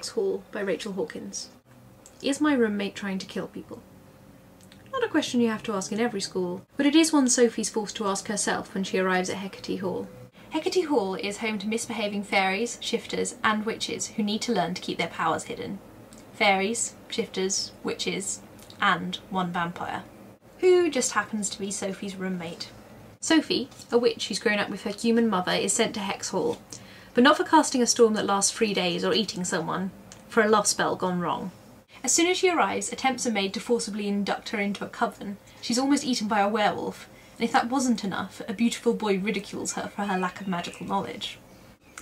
Hex Hall by Rachel Hawkins. Is my roommate trying to kill people? Not a question you have to ask in every school, but it is one Sophie's forced to ask herself when she arrives at Hex Hall. Hex Hall is home to misbehaving fairies, shifters and witches who need to learn to keep their powers hidden. Fairies, shifters, witches and one vampire, who just happens to be Sophie's roommate. Sophie, a witch who's grown up with her human mother, is sent to Hex Hall, but not for casting a storm that lasts 3 days or eating someone, for a love spell gone wrong. As soon as she arrives, attempts are made to forcibly induct her into a coven. She's almost eaten by a werewolf, and if that wasn't enough, a beautiful boy ridicules her for her lack of magical knowledge.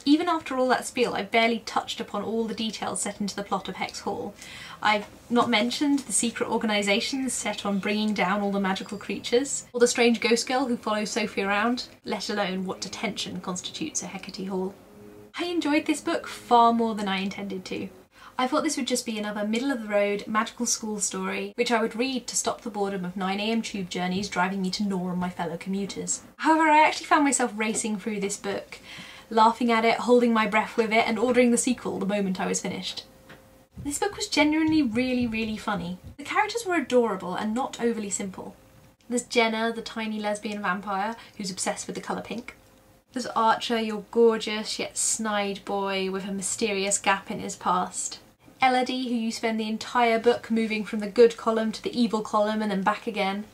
Even after all that spiel, I've barely touched upon all the details set into the plot of Hex Hall. I've not mentioned the secret organisations set on bringing down all the magical creatures, or the strange ghost girl who follows Sophie around, let alone what detention constitutes a Hecate Hall. I enjoyed this book far more than I intended to. I thought this would just be another middle-of-the-road magical school story, which I would read to stop the boredom of 9 AM tube journeys driving me to gnaw on my fellow commuters. However, I actually found myself racing through this book, laughing at it, holding my breath with it, and ordering the sequel the moment I was finished. This book was genuinely really funny. The characters were adorable and not overly simple. There's Jenna, the tiny lesbian vampire who's obsessed with the colour pink. There's Archer, your gorgeous yet snide boy with a mysterious gap in his past. Elodie, who you spend the entire book moving from the good column to the evil column and then back again.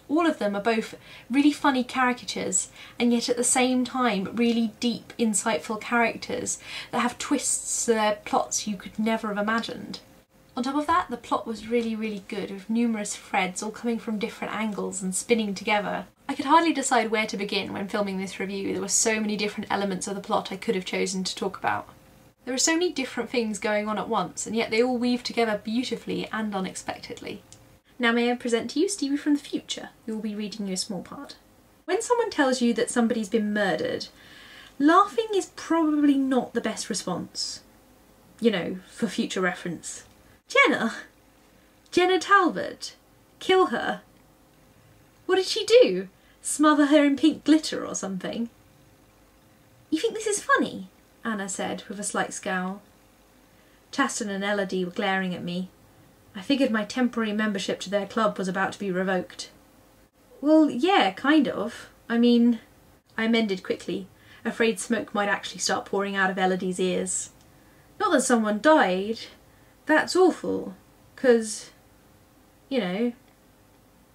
All of them are both really funny caricatures and yet at the same time really deep, insightful characters that have twists to their plots you could never have imagined. On top of that, the plot was really good, with numerous threads all coming from different angles and spinning together. I could hardly decide where to begin when filming this review. There were so many different elements of the plot I could have chosen to talk about. There are so many different things going on at once, and yet they all weave together beautifully and unexpectedly. Now may I present to you Stevie from the future, who will be reading you a small part. When someone tells you that somebody's been murdered, laughing is probably not the best response. You know, for future reference. Jenna? Jenna Talbot? Kill her? What did she do? Smother her in pink glitter or something? You think this is funny? Anna said with a slight scowl. Chaston and Elodie were glaring at me. I figured my temporary membership to their club was about to be revoked. Well, yeah, kind of. I mean, I amended quickly, afraid smoke might actually start pouring out of Elodie's ears. Not that someone died. That's awful. 'Cause, you know,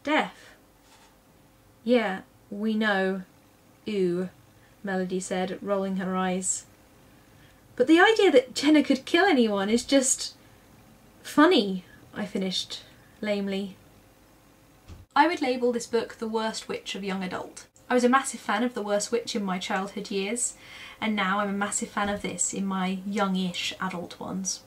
death. Yeah, we know. Ooh, Melody said, rolling her eyes. But the idea that Jenna could kill anyone is just funny, I finished lamely. I would label this book the worst witch of young adult. I was a massive fan of The Worst Witch in my childhood years, and now I'm a massive fan of this in my youngish adult ones.